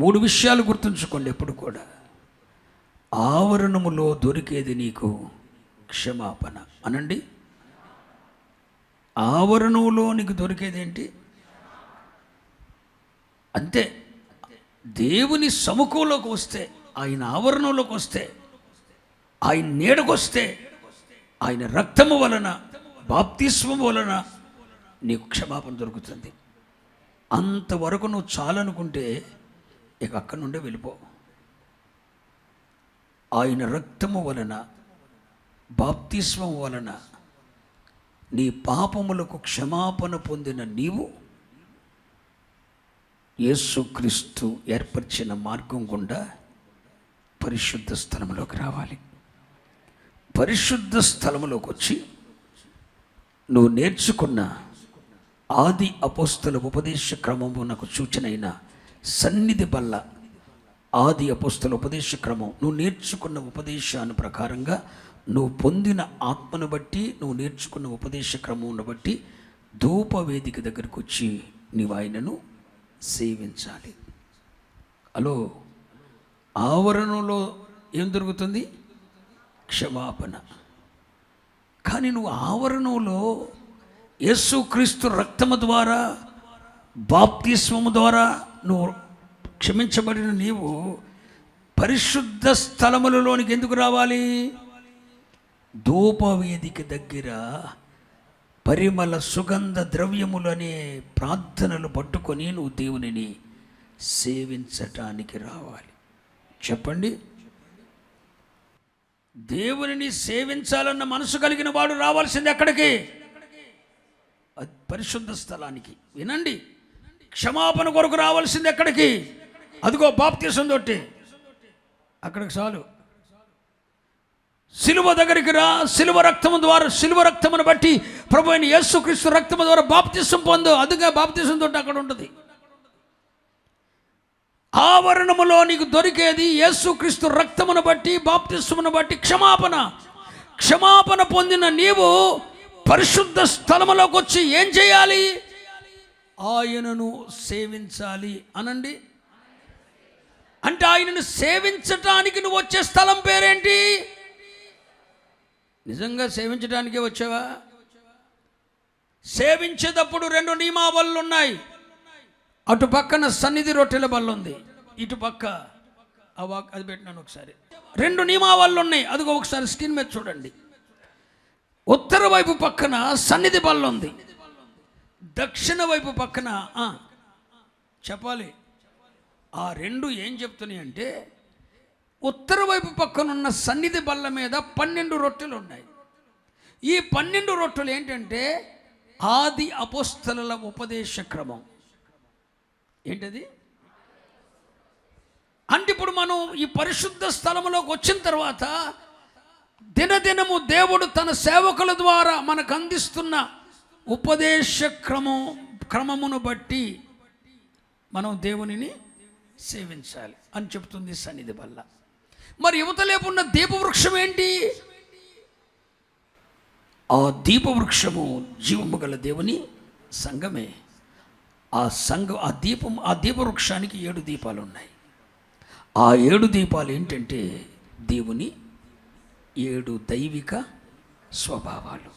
మూడు విషయాలు గుర్తుంచుకోండి ఎప్పుడు కూడా. ఆవరణములో దొరికేది నీకు క్షమాపణ. అనండి, ఆవరణంలో నీకు దొరికేది ఏంటి? అంతే. దేవుని సముఖంలోకి వస్తే, ఆయన ఆవరణంలోకి వస్తే, ఆయన నీడకు వస్తే, ఆయన రక్తము వలన, బాప్తిస్మము వలన నీకు క్షమాపణ దొరుకుతుంది. అంతవరకు నువ్వు చాలనుకుంటే ఇక అక్కడి నుండే వెళ్ళిపో. ఆయన రక్తము వలన, బాప్తిస్మము వలన నీ పాపములకు క్షమాపణ పొందిన నీవు యేసుక్రీస్తు ఏర్పరిచిన మార్గం గుండా పరిశుద్ధ స్థలములోకి రావాలి. పరిశుద్ధ స్థలములోకి వచ్చి నువ్వు నేర్చుకున్న ఆది అపోస్తల ఉపదేశ క్రమము నాకు సూచనైన సన్నిధి బల్ల, ఆది అపోస్తల ఉపదేశ క్రమం, నువ్వు నేర్చుకున్న ఉపదేశాన్ని ప్రకారంగా, నువ్వు పొందిన ఆత్మను బట్టి, నువ్వు నేర్చుకున్న ఉపదేశ క్రమమును బట్టి ధూపవేదిక దగ్గరకు వచ్చి నీవు ఆయనను సేవించాలి. హలో, ఆవరణలో ఏం దొరుకుతుంది? క్షమాపణ. కానీ నువ్వు ఆవరణంలో యేసుక్రీస్తు రక్తము ద్వారా, బాప్తిస్మము ద్వారా నువ్వు క్షమించబడిన నీవు పరిశుద్ధ స్థలములలోనికి ఎందుకు రావాలి? ధూపవేదిక దగ్గర పరిమళ సుగంధ ద్రవ్యములనే ప్రార్థనలు పట్టుకొని నువ్వు దేవునిని సేవించటానికి రావాలి. చెప్పండి, దేవునిని సేవించాలన్న మనసు కలిగిన వాడు రావాల్సింది ఎక్కడికి? పరిశుద్ధ స్థలానికి. వినండి, క్షమాపణ కొరకు రావాల్సింది ఎక్కడికి? అదిగో బాప్తిసం తోటి అక్కడికి చాలు. సిలువ దగ్గరికి రా. సిలువ రక్తము ద్వారా, సిలువ రక్తమును బట్టి ప్రభు అయిన యేసుక్రీస్తు రక్తము ద్వారా బాప్తిసం పొందు. అందుకే బాప్తిసం తోటి అక్కడ ఉంటుంది. ఆవరణములో నీకు దొరికేది యేసుక్రీస్తు రక్తమును బట్టి, బాప్తిస్మమును బట్టి క్షమాపణ. క్షమాపణ పొందిన నీవు పరిశుద్ధ స్థలములోకి వచ్చి ఏం చేయాలి? ఆయనను సేవించాలి. అనండి, అంటే ఆయనను సేవించటానికి నువ్వు వచ్చే స్థలం పేరేంటి? నిజంగా సేవించడానికే వచ్చావా? సేవించేటప్పుడు రెండు నియమావళులు ఉన్నాయి. అటు పక్కన సన్నిధి రొట్టెల బల్ల ఉంది, ఇటు పక్క అది పెట్టినాను ఒకసారి. రెండు నియమావళులు ఉన్నాయి. అదిగో ఒకసారి స్క్రీన్ మీద చూడండి. ఉత్తర వైపు పక్కన సన్నిధి బల్ల ఉంది, దక్షిణ వైపు పక్కన చెప్పాలి. ఆ రెండు ఏం చెప్తున్నాయి అంటే, ఉత్తర వైపు పక్కనున్న సన్నిధి బల్ల మీద 12 రొట్టెలు ఉన్నాయి. ఈ 12 రొట్టెలు ఏంటంటే ఆది అపోస్తలుల ఉపదేశ క్రమం. ఏంటది అంటే, ఇప్పుడు మనం ఈ పరిశుద్ధ స్థలములోకి వచ్చిన తర్వాత దినదినము దేవుడు తన సేవకుల ద్వారా మనకు అందిస్తున్న ఉపదేశ క్రమమును బట్టి మనం దేవునిని సేవించాలి అని చెప్తుంది సన్నిధి బల్ల. మరి యువతలేపు ఉన్న దీపవృక్షం ఏంటి? ఆ దీపవృక్షము జీవము గల దేవుని సంఘమే. ఆ దీపవృక్షానికి 7 దీపాలు ఉన్నాయి. ఆ 7 దీపాలు ఏంటంటే దేవుని 7 దైవిక స్వభావాలు.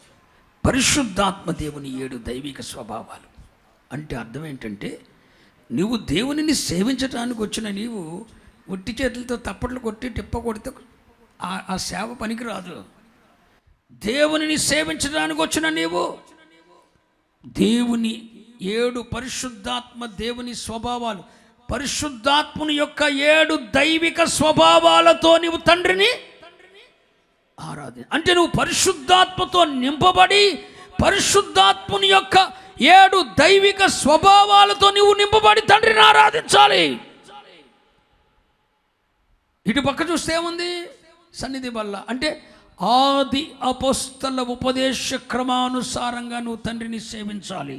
పరిశుద్ధాత్మ దేవుని 7 దైవిక స్వభావాలు. అంటే అర్థం ఏంటంటే, నువ్వు దేవునిని సేవించడానికి వచ్చిన నీవు ఒట్టి చేతులతో తప్పట్లు కొట్టి టిప్ప కొడితే ఆ సేవ పనికిరాదు. దేవునిని సేవించడానికి వచ్చిన నీవు దేవుని 7 పరిశుద్ధాత్మ దేవుని స్వభావాలు, పరిశుద్ధాత్ముని యొక్క 7 దైవిక స్వభావాలతో నీవు తండ్రిని అంటే నువ్వు పరిశుద్ధాత్మతో నింపబడి, పరిశుద్ధాత్ముని యొక్క 7 దైవిక స్వభావాలతో నువ్వు నింపబడి తండ్రిని ఆరాధించాలి. ఇటు పక్క చూస్తే ఏముంది? సన్నిధి బల్ల. అంటే ఆది అపోస్తల ఉపదేశ క్రమానుసారంగా నువ్వు తండ్రిని సేవించాలి.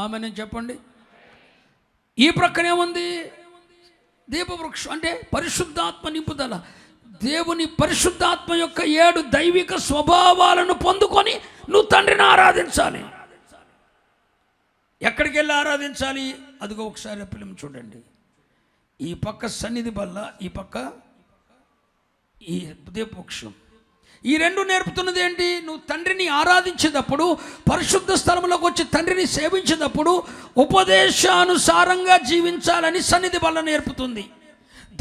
ఆమెను చెప్పండి. ఈ ప్రక్కనేముంది? దీపవృక్షం. అంటే పరిశుద్ధాత్మ నింపుదల. దేవుని పరిశుద్ధాత్మ యొక్క 7 దైవిక స్వభావాలను పొందుకొని నువ్వు తండ్రిని ఆరాధించాలి. ఎక్కడికి వెళ్ళి ఆరాధించాలి? అదిగో ఒకసారి ఫిల్మ్ చూడండి. ఈ పక్క సన్నిధి బల్ల, ఈ పక్క ఈ దీపవృక్షం. ఈ రెండు నేర్పుతున్నది ఏంటి? నువ్వు తండ్రిని ఆరాధించేటప్పుడు, పరిశుద్ధ స్థలంలోకి వచ్చి తండ్రిని సేవించేటప్పుడు ఉపదేశానుసారంగా జీవించాలని సన్నిధి బల్ల నేర్పుతుంది.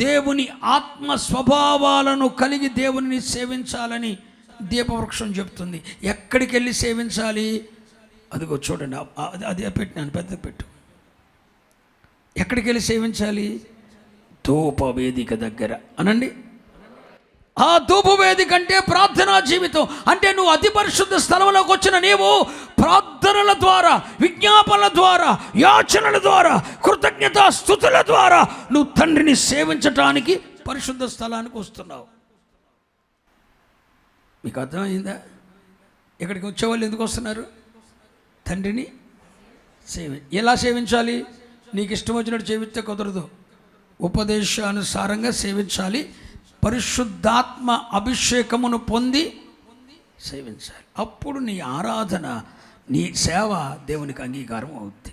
దేవుని ఆత్మ స్వభావాలను కలిగి దేవుని సేవించాలని దీపవృక్షం చెప్తుంది. ఎక్కడికి వెళ్ళి సేవించాలి? అదిగో చూడండి, అది పెట్టినాను, పెద్ద పెట్టు. ఎక్కడికి వెళ్ళి సేవించాలి? ధూపవేదిక దగ్గర అనండి. ఆ ధూపవేదిక అంటే ప్రార్థనా జీవితం. అంటే నువ్వు అతి పరిశుద్ధ స్థలంలోకి వచ్చిన నీవు ప్రార్థనల ద్వారా, విజ్ఞాపనల ద్వారా, యాచనల ద్వారా, కృతజ్ఞతా స్తుతుల ద్వారా నువ్వు తండ్రిని సేవించటానికి పరిశుద్ధ స్థలానికి వస్తున్నావు. మీకు అర్థమైందా? ఇక్కడికి వచ్చేవాళ్ళు ఎందుకు వస్తున్నారు? తండ్రిని ఎలా సేవించాలి? నీకు ఇష్టం వచ్చినట్టు సేవిస్తే కుదరదు. ఉపదేశానుసారంగా సేవించాలి. పరిశుద్ధాత్మ అభిషేకమును పొంది సేవించాలి. అప్పుడు నీ ఆరాధన, నీ సేవ దేవునికి అంగీకారం అవుద్ది.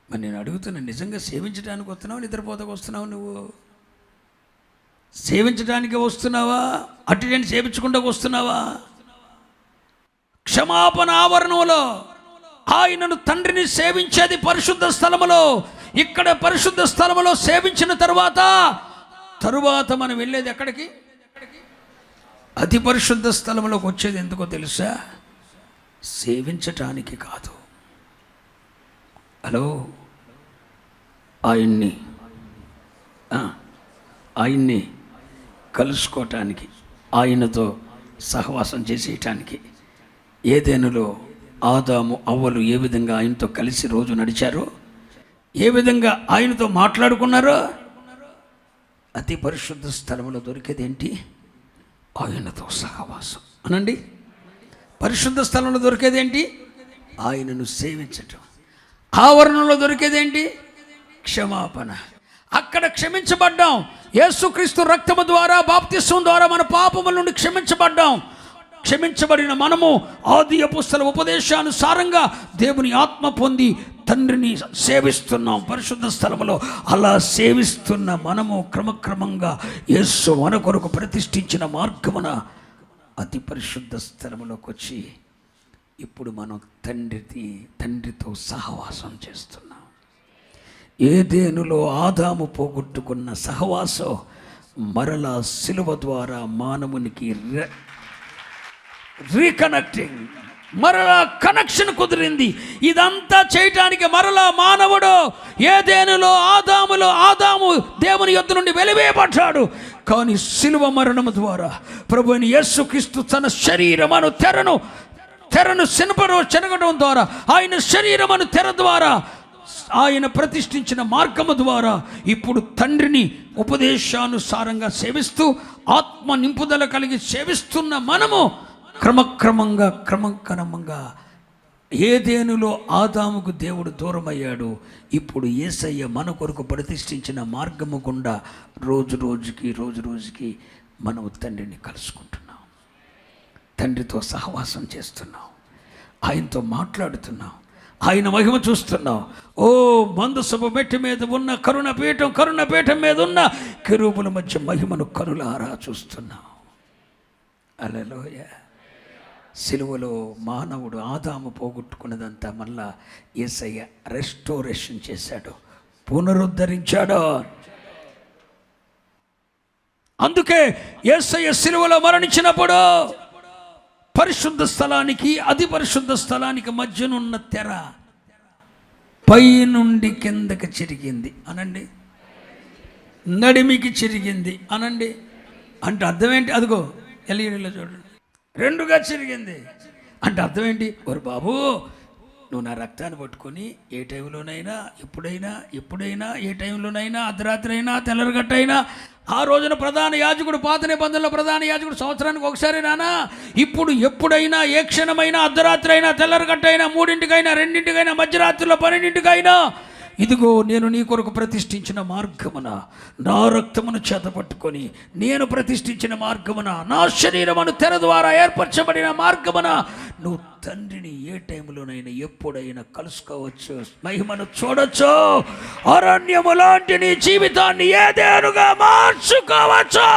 మరి నేను అడుగుతున్నా, నిజంగా సేవించడానికి వస్తున్నావు, నిద్రపోతకు వస్తున్నావు? నువ్వు సేవించడానికి వస్తున్నావా? అటెండెన్స్ సేవించకుండా వస్తున్నావా? క్షమాపణ ఆవరణంలో ఆయనను తండ్రిని సేవించేది పరిశుద్ధ స్థలములో. ఇక్కడ పరిశుద్ధ స్థలములో సేవించిన తరువాత మనం వెళ్ళేది ఎక్కడికి? అతి పరిశుద్ధ స్థలంలోకి వచ్చేది ఎందుకో తెలుసా? సేవించటానికి కాదు. హలో, ఆయన్ని కలుసుకోవటానికి, ఆయనతో సహవాసం చేసేయటానికి. ఏదెనులో ఆదాము అవ్వలు ఏ విధంగా ఆయనతో కలిసి రోజు నడిచారో, ఏ విధంగా ఆయనతో మాట్లాడుకున్నారో, అతి పరిశుద్ధ స్థలంలో దొరికేది ఏంటి? ఆయనతో సహవాసం అనండి. పరిశుద్ధ స్థలంలో దొరికేది ఏంటి? ఆయనను సేవించటం. ఆవరణలో దొరికేది ఏంటి? క్షమాపణ. అక్కడ క్షమించబడ్డాం. యేసుక్రీస్తు రక్తము ద్వారా, బాప్తిస్వం ద్వారా మన పాపముల నుండి క్షమించబడిన మనము ఆది అపోస్తలుల ఉపదేశానుసారంగా దేవుని ఆత్మ పొంది తండ్రిని సేవిస్తున్నాం పరిశుద్ధ స్థలములో. అలా సేవిస్తున్న మనము క్రమక్రమంగా యేసు మన కొరకు ప్రతిష్ఠించిన మార్గమున అతి పరిశుద్ధ స్థలములోకి వచ్చి ఇప్పుడు మనం తండ్రితో సహవాసం చేస్తున్నాం. ఏదేనులో ఆదాము పోగొట్టుకున్న సహవాసం మరలా సిలువ ద్వారా మానవునికి రీకనెక్టింగ్, మరలా కనెక్షన్ కుదిరింది. ఇదంతా చేయటానికి మరలా మానవుడు ఏదేనులో ఆదాము దేవుని యొద్ద నుండి వెలివేయబడ్డాడు. కానీ సిలువ మరణము ద్వారా ప్రభువైన యేసుక్రీస్తు తన శరీరమును తెరను చెనగడం ద్వారా, ఆయన శరీరమును తెర ద్వారా ఆయన ప్రతిష్ఠించిన మార్గము ద్వారా ఇప్పుడు తండ్రిని ఉపదేశానుసారంగా సేవిస్తూ ఆత్మ నింపుదల కలిగి సేవిస్తున్న మనము క్రమక్రమంగా ఏదేనులో ఆదాముకు దేవుడు దూరమయ్యాడు. ఇప్పుడు యేసయ్య మన కొరకు ప్రతిష్ఠించిన మార్గము గుండా రోజు రోజుకి మనం తండ్రిని కలుసుకుంటున్నాం, తండ్రితో సహవాసం చేస్తున్నాం, ఆయనతో మాట్లాడుతున్నాం, ఆయన మహిమ చూస్తున్నాం. ఓ మందసభ మెట్టి మీద ఉన్న కరుణపీఠం మీద ఉన్న కెరూబుల మధ్య మహిమను కనులారా చూస్తున్నాం. హల్లెలూయా. సిలువలో మానవుడు ఆదాము పోగొట్టుకున్నదంతా మళ్ళా యేసయ్య రెస్టోరేషన్ చేశాడు, పునరుద్ధరించాడు. అందుకే యేసయ్య సిలువలో మరణించినప్పుడు పరిశుద్ధ స్థలానికి అతి పరిశుద్ధ స్థలానికి మధ్యనున్న తెర పై నుండి కిందకి చిరిగింది అనండి, నడిమికి చిరిగింది అనండి. అంటే అర్థం ఏంటి? అదిగో ఎల్ఈడీలో చూడండి, రెండుగా చిరిగింది. అంటే అర్థం ఏంటి? ఓరు బాబు, నువ్వు నా రక్తాన్ని పట్టుకొని ఏ టైంలోనైనా ఎప్పుడైనా ఏ టైంలోనైనా అర్ధరాత్రి అయినా తెల్లరగట్టయినా, ఆ రోజున ప్రధాన యాజకుడు, పాత నిబంధనలో ప్రధాన యాజకుడు సంవత్సరానికి ఒకసారి నానా, ఇప్పుడు ఎప్పుడైనా ఏ క్షణమైనా అర్ధరాత్రి అయినా తెల్లరగట్టయినా 3ంటికైనా 2ంటికైనా మధ్యరాత్రిలో 12ంటికైనా, ఇదిగో నేను నీ కొరకు ప్రతిష్ఠించిన మార్గమున నా రక్తమును చేతపట్టుకొని నేను ప్రతిష్ఠించిన మార్గమున నా శరీరమును తెర ద్వారా ఏర్పరచబడిన మార్గమున నువ్వు తండ్రిని ఏ టైంలోనైనా ఎప్పుడైనా కలుసుకోవచ్చు, మహిమను చూడొచ్చు. అరణ్యము లాంటి నీ జీవితాన్ని ఏదేనుగా మార్చుకోవచ్చు.